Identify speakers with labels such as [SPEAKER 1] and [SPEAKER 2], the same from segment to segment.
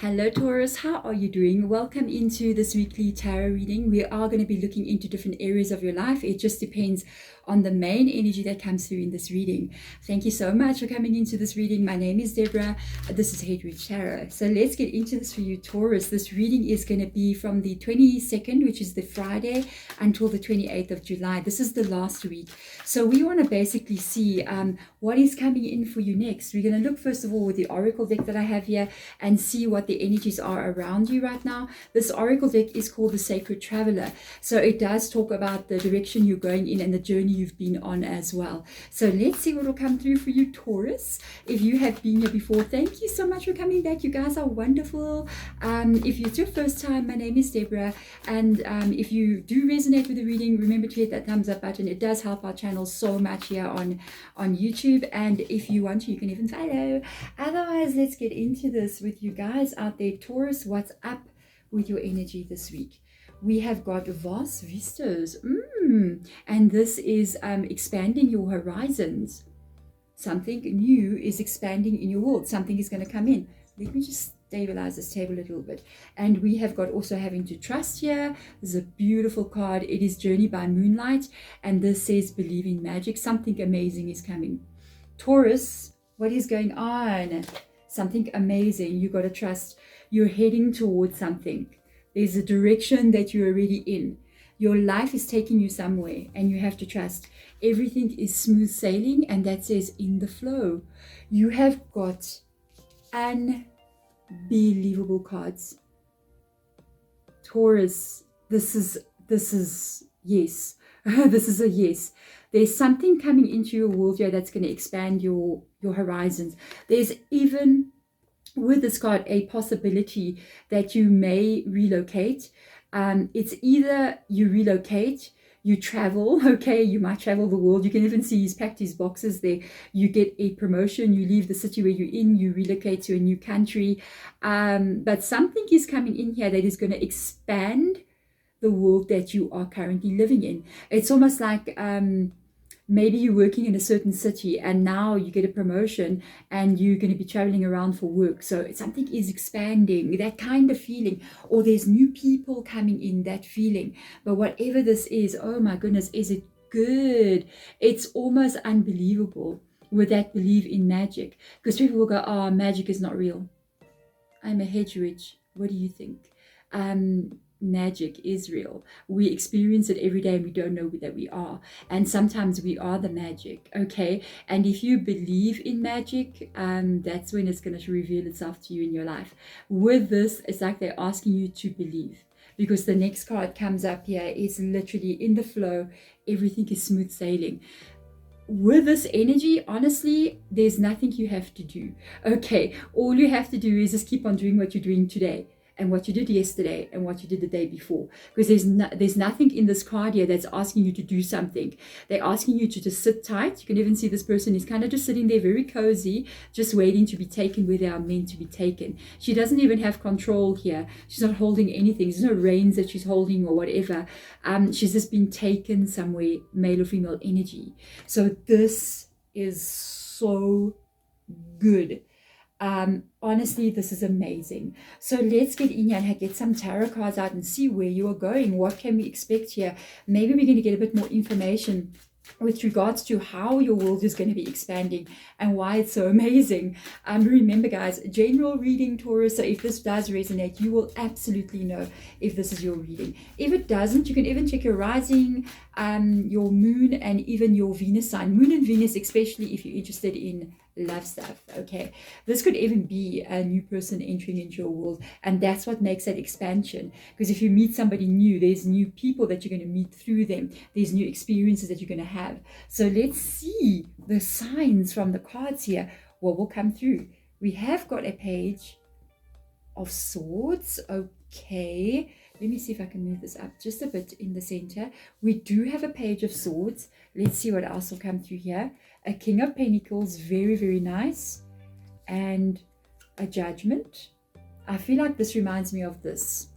[SPEAKER 1] Hello Taurus, how are you doing? Welcome into this weekly tarot reading. We are going to be looking into different areas of your life. It just depends on the main energy that comes through in this reading. Thank you so much for coming into this reading. My name is Deborah. This is Hedwig Tarot. So let's get into this for you, Taurus. This reading is going to be from the 22nd, which is the Friday, until the 28th of July. This is the last week. So we want to basically see what is coming in for you next. We're going to look first of all with the Oracle deck that I have here and see what the energies are around you right now. This Oracle deck is called the Sacred Traveler. So it does talk about the direction you're going in and the journey you've been on as well. So let's see what will come through for you, Taurus. If you have been here before, thank you so much for coming back. You guys are wonderful. If it's your first time, my name is Deborah. And if you do resonate with the reading, remember to hit that thumbs up button. It does help our channel so much here on YouTube. And if you want to, you can even follow. Otherwise, let's get into this with you guys out there. Taurus, what's up with your energy this week? We have got vistas, and this is expanding your horizons. Something new is expanding in your world. Something is going to come in. Let me just stabilize this table a little bit. And we have got also having to trust here. This is a beautiful card. It is Journey by Moonlight, and this says believe in magic. Something amazing is coming. Taurus, what is going on? Something amazing. You got to trust. You're heading towards something. There's a direction that you're already in. Your life is taking you somewhere and you have to trust. Everything is smooth sailing, and that says in the flow. You have got unbelievable cards. Taurus, this is yes. This is a yes. There's something coming into your world here that's going to expand your horizons. There's even with this card a possibility that you may relocate. It's either you relocate, you travel, okay, you might travel the world. You can even see he's packed his boxes there. You get a promotion, you leave the city where you're in, you relocate to a new country. But something is coming in here that is going to expand the world that you are currently living in. It's almost like maybe you're working in a certain city and now you get a promotion and you're going to be traveling around for work. So something is expanding, that kind of feeling. Or there's new people coming in, that feeling. But whatever this is, oh my goodness, is it good? It's almost unbelievable with that belief in magic. Because people will go, oh, magic is not real. I'm a Hedwig. What do you think? Magic is real. We experience it every day and we don't know that we are. And sometimes we are the magic, okay? And if you believe in magic, that's when it's going to reveal itself to you in your life. With this, it's like they're asking you to believe. Because the next card comes up here. It's literally in the flow. Everything is smooth sailing. With this energy, honestly, there's nothing you have to do. Okay, all you have to do is just keep on doing what you're doing today, and what you did yesterday, and what you did the day before. Because there's nothing in this card here that's asking you to do something. They're asking you to just sit tight. You can even see this person is kind of just sitting there very cozy, just waiting to be taken where they are meant to be taken. She doesn't even have control here. She's not holding anything. There's no reins that she's holding or whatever. She's just been taken somewhere, male or female energy. So this is so good. Honestly, this is amazing. So let's get in here and get some tarot cards out and see where you are going. What can we expect here? Maybe we're going to get a bit more information with regards to how your world is going to be expanding and why it's so amazing. Remember guys, general reading, Taurus, so if this does resonate, you will absolutely know if this is your reading. If it doesn't, you can even check your rising, your moon, and even your Venus sign. Moon and Venus, especially if you're interested in love stuff, okay? This could even be a new person entering into your world, and that's what makes that expansion. Because if you meet somebody new, there's new people that you're going to meet through them. There's new experiences that you're going to have. So let's see the signs from the cards here. What will come through? We have got a page of swords, okay. Let me see if I can move this up just a bit in the center. We do have a page of swords. Let's see what else will come through here. A King of Pentacles, very, very nice. And a Judgment. I feel like this reminds me of this.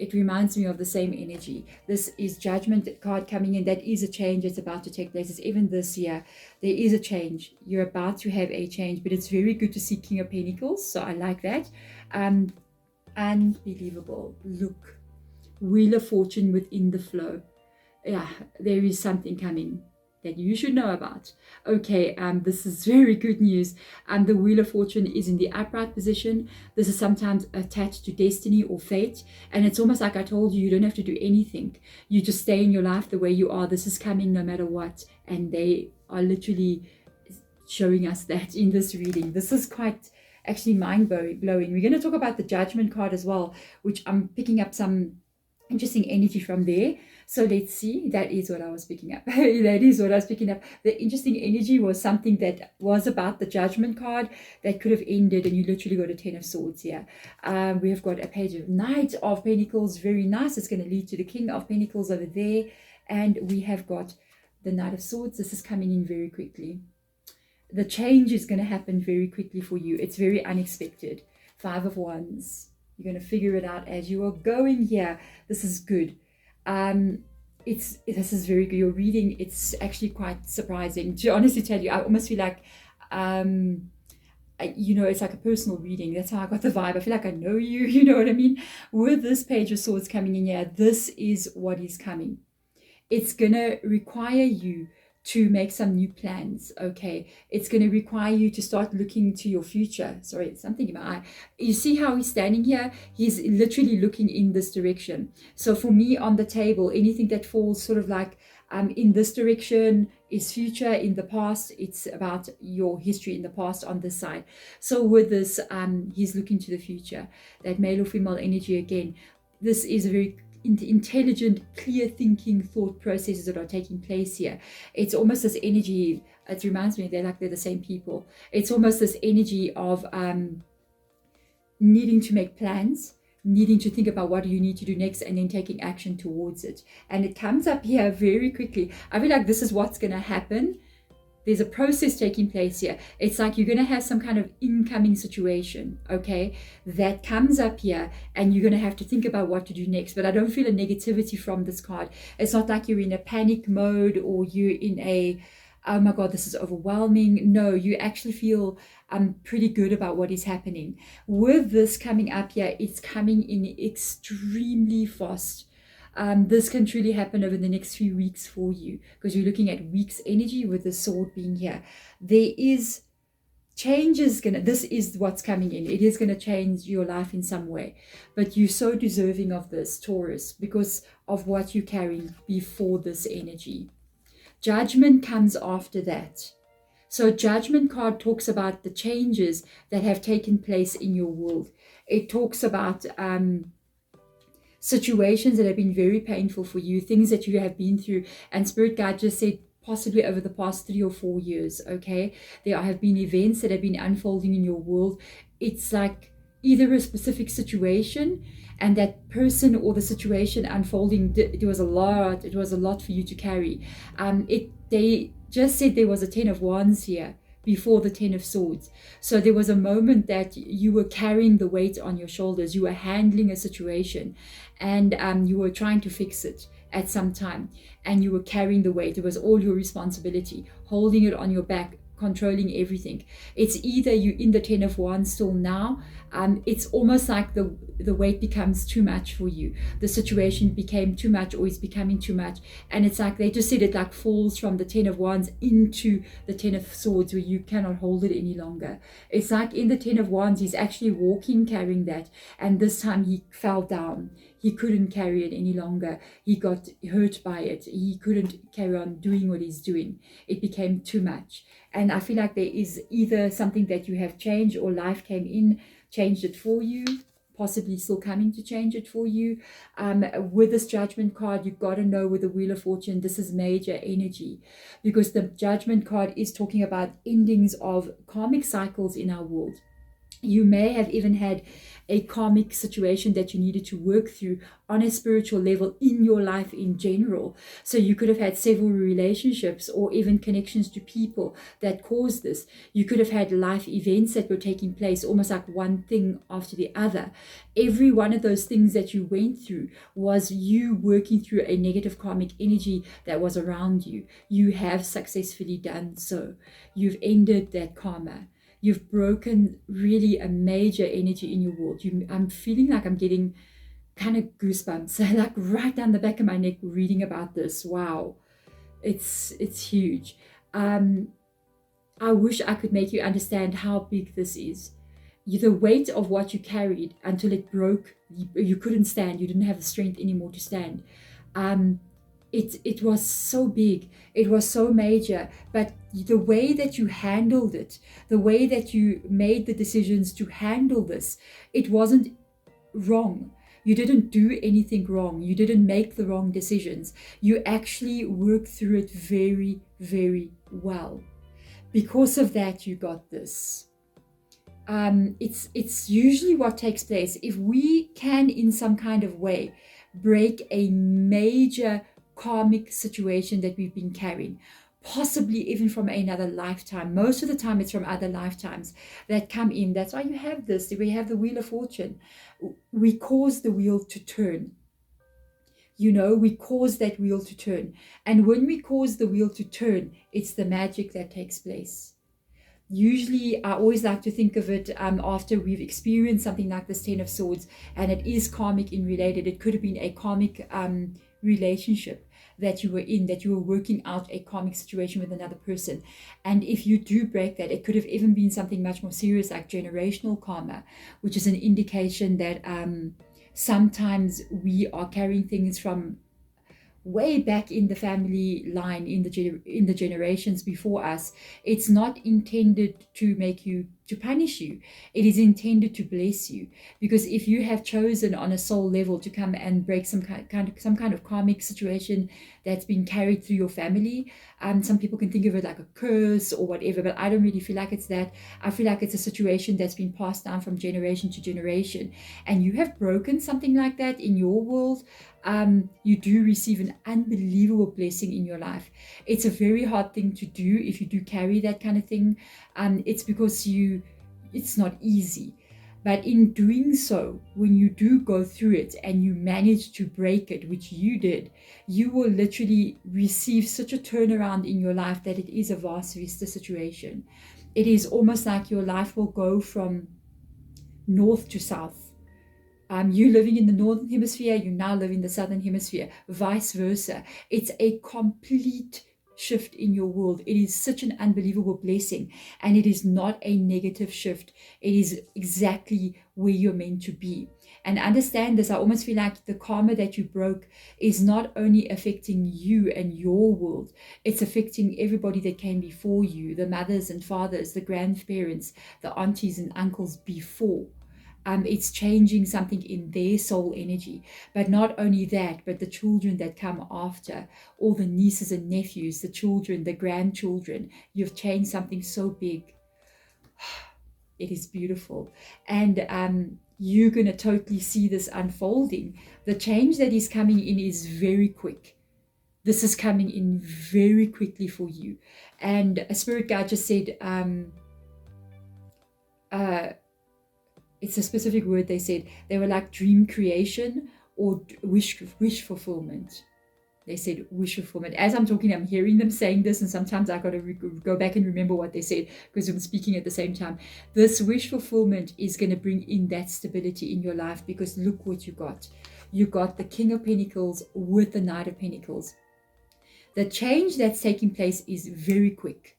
[SPEAKER 1] It reminds me of the same energy. This is Judgment card coming in. That is a change that's about to take place. It's even this year. There is a change. You're about to have a change, but it's very good to see King of Pentacles. So I like that. Unbelievable. Look. Wheel of Fortune within the flow. Yeah, there is something coming that you should know about. Okay, this is very good news. The Wheel of Fortune is in the upright position. This is sometimes attached to destiny or fate. And it's almost like I told you, you don't have to do anything. You just stay in your life the way you are. This is coming no matter what. And they are literally showing us that in this reading. This is quite actually mind-blowing. We're going to talk about the Judgment card as well, which I'm picking up some interesting energy from there. So let's see. That is what I was picking up. That is what I was picking up. The interesting energy was something that was about the Judgment card that could have ended, and you literally got a 10 of Swords here. We have got a page of Knight of Pentacles. Very nice. It's going to lead to the King of Pentacles over there. And we have got the Knight of Swords. This is coming in very quickly. The change is going to happen very quickly for you. It's very unexpected. 5 of Wands. You're going to figure it out as you are going here. This is good. This is very good. Your reading, it's actually quite surprising. To honestly tell you, I almost feel like, you know, it's like a personal reading. That's how I got the vibe. I feel like I know you. You know what I mean? With this Page of Swords coming in here, this is what is coming. It's going to require you to make some new plans. Okay, it's going to require you to start looking to your future. Sorry, something in my eye. You see how he's standing here? He's literally looking in this direction. So for me on the table, anything that falls sort of like in this direction is future. In the past, it's about your history in the past on this side. So with this, he's looking to the future. That male or female energy again. This is a very intelligent, clear thinking thought processes that are taking place here. It's almost this energy, it reminds me they're the same people. It's almost this energy of needing to make plans, needing to think about what do you need to do next, and then taking action towards it. And it comes up here very quickly. I feel like this is what's going to happen. There's a process taking place here. It's like you're going to have some kind of incoming situation, okay, that comes up here, and you're going to have to think about what to do next. But I don't feel a negativity from this card. It's not like you're in a panic mode or you're in a, oh my God, this is overwhelming. No, you actually feel pretty good about what is happening. With this coming up here, it's coming in extremely fast. This can truly happen over the next few weeks for you, because you're looking at weeks energy with the sword being here. There is changes this is what's coming in. It is going to change your life in some way, but you're so deserving of this, Taurus, because of what you're carrying before this energy. Judgment comes after that. So Judgment card talks about the changes that have taken place in your world. It talks about situations that have been very painful for you, things that you have been through, and Spirit Guide just said possibly over the past 3 or 4 years, okay? There have been events that have been unfolding in your world. It's like either a specific situation, and that person or the situation unfolding, it was a lot for you to carry. They just said there was a 10 of Wands here before the 10 of Swords. So there was a moment that you were carrying the weight on your shoulders. You were handling a situation, and you were trying to fix it at some time, and you were carrying the weight. It was all your responsibility, holding it on your back, controlling everything. It's either you in the 10 of Wands still now. It's almost like the weight becomes too much for you. The situation became too much, or is becoming too much. And it's like they just said it like falls from the 10 of Wands into the 10 of Swords, where you cannot hold it any longer. It's like in the 10 of Wands, he's actually walking, carrying that. And this time he fell down. He couldn't carry it any longer. He got hurt by it. He couldn't carry on doing what he's doing. It became too much. And I feel like there is either something that you have changed, or life came in, changed it for you, possibly still coming to change it for you. With this Judgment card, you've got to know with the Wheel of Fortune, this is major energy, because the Judgment card is talking about endings of karmic cycles in our world. You may have even had a karmic situation that you needed to work through on a spiritual level in your life in general. So you could have had several relationships or even connections to people that caused this. You could have had life events that were taking place, almost like one thing after the other. Every one of those things that you went through was you working through a negative karmic energy that was around you. You have successfully done so. You've ended that karma. You've broken really a major energy in your world. I'm feeling like I'm getting kind of goosebumps, like right down the back of my neck reading about this. Wow, it's huge. I wish I could make you understand how big this is. The weight of what you carried until it broke, you couldn't stand. You didn't have the strength anymore to stand. It was so big, it was so major, but the way that you handled it, the way that you made the decisions to handle this, it wasn't wrong. You didn't do anything wrong. You didn't make the wrong decisions. You actually worked through it very, very well. Because of that, you got this. It's usually what takes place. If we can, in some kind of way, break a major karmic situation that we've been carrying, possibly even from another lifetime. Most of the time it's from other lifetimes that come in. That's why you have this. We have the Wheel of Fortune. We cause the wheel to turn. We cause that wheel to turn. And when we cause the wheel to turn, it's the magic that takes place. Usually, I always like to think of it after we've experienced something like this 10 of Swords, and it is karmic in related. It could have been a karmic relationship that you were in, that you were working out a karmic situation with another person. And if you do break that, it could have even been something much more serious like generational karma, which is an indication that sometimes we are carrying things from way back in the family line, in the generations before us. It's not intended to make you, to punish you. It is intended to bless you, because if you have chosen on a soul level to come and break some kind of karmic situation that's been carried through your family, some people can think of it like a curse or whatever, but I don't really feel like it's that. I feel like it's a situation that's been passed down from generation to generation, and you have broken something like that in your world. You do receive an unbelievable blessing in your life. It's a very hard thing to do if you do carry that kind of thing. It's because it's not easy. But in doing so, when you do go through it and you manage to break it, which you did, you will literally receive such a turnaround in your life that it is a vast vista situation. It is almost like your life will go from north to south. You living in the northern hemisphere, you now live in the southern hemisphere, vice versa. It's a complete shift in your world. It is such an unbelievable blessing, and it is not a negative shift. It is exactly where you're meant to be. And understand this, I almost feel like the karma that you broke is not only affecting you and your world, it's affecting everybody that came before you, the mothers and fathers, the grandparents, the aunties and uncles before. It's changing something in their soul energy. But not only that, but the children that come after, all the nieces and nephews, the children, the grandchildren, you've changed something so big. It is beautiful. And you're going to totally see this unfolding. The change that is coming in is very quick. This is coming in very quickly for you. And a spirit guide just said, it's a specific word they said. They were like dream creation or wish fulfillment. They said wish fulfillment. As I'm talking, I'm hearing them saying this, and sometimes I got to go back and remember what they said because I'm speaking at the same time. This wish fulfillment is going to bring in that stability in your life, because look what you got. You got the King of Pentacles with the Knight of Pentacles. The change that's taking place is very quick,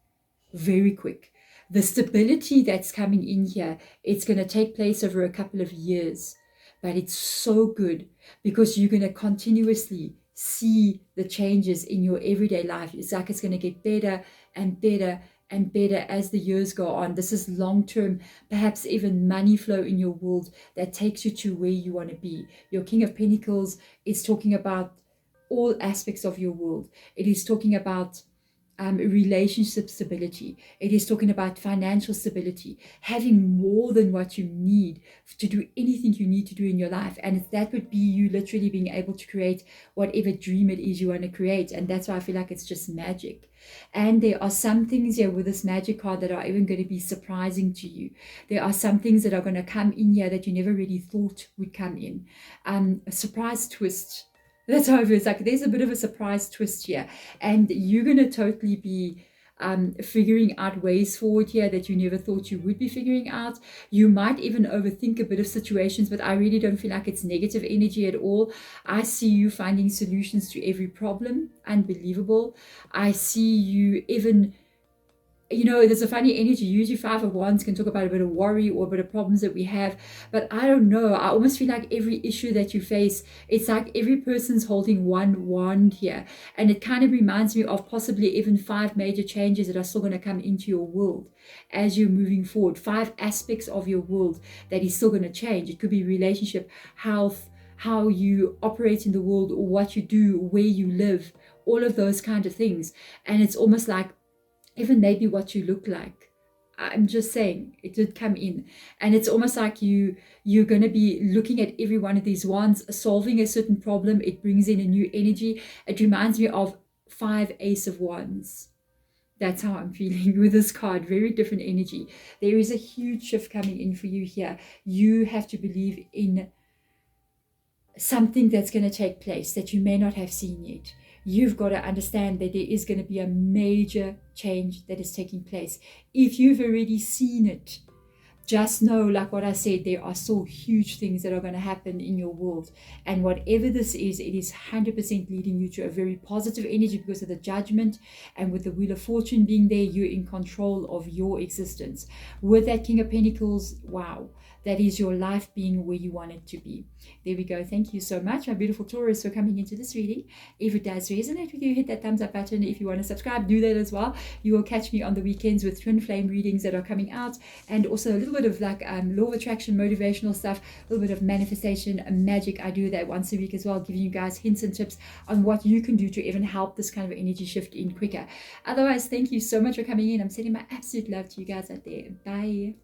[SPEAKER 1] very quick. The stability that's coming in here, it's going to take place over a couple of years, but it's so good because you're going to continuously see the changes in your everyday life. It's like it's going to get better and better and better as the years go on. This is long-term, perhaps even money flow in your world that takes you to where you want to be. Your King of Pentacles is talking about all aspects of your world. It is talking about relationship stability. It is talking about financial stability, having more than what you need to do anything you need to do in your life. And that would be you literally being able to create whatever dream it is you want to create. And that's why I feel like it's just magic. And there are some things here with this magic card that are even going to be surprising to you. There are some things that are going to come in here that you never really thought would come in. A surprise twist. That's how it feels like. There's a bit of a surprise twist here. And you're going to totally be figuring out ways forward here that you never thought you would be figuring out. You might even overthink a bit of situations, but I really don't feel like it's negative energy at all. I see you finding solutions to every problem. Unbelievable. I see you even, you know, there's a funny energy. Usually 5 of Wands can talk about a bit of worry or a bit of problems that we have. But I don't know. I almost feel like every issue that you face, it's like every person's holding one wand here. And it kind of reminds me of possibly even 5 major changes that are still going to come into your world as you're moving forward. 5 aspects of your world that is still going to change. It could be relationship, health, how you operate in the world, or what you do, where you live, all of those kind of things. And it's almost like even maybe what you look like. I'm just saying, it did come in. And it's almost like you're going to be looking at every one of these wands, solving a certain problem. It brings in a new energy. It reminds me of 5 Ace of Wands. That's how I'm feeling with this card. Very different energy. There is a huge shift coming in for you here. You have to believe in something that's going to take place that you may not have seen yet. You've got to understand that there is going to be a major change that is taking place. If you've already seen it, just know, like what I said, there are so huge things that are going to happen in your world. And whatever this is, it is 100% leading you to a very positive energy because of the judgment. And with the Wheel of Fortune being there, you're in control of your existence. With that King of Pentacles, wow. That is your life being where you want it to be. There we go. Thank you so much, my beautiful Taurus, for coming into this reading. If it does resonate with you, hit that thumbs up button. If you want to subscribe, do that as well. You will catch me on the weekends with twin flame readings that are coming out, and also a little bit of like law of attraction, motivational stuff, a little bit of manifestation, magic. I do that once a week as well, giving you guys hints and tips on what you can do to even help this kind of energy shift in quicker. Otherwise, thank you so much for coming in. I'm sending my absolute love to you guys out there. Bye.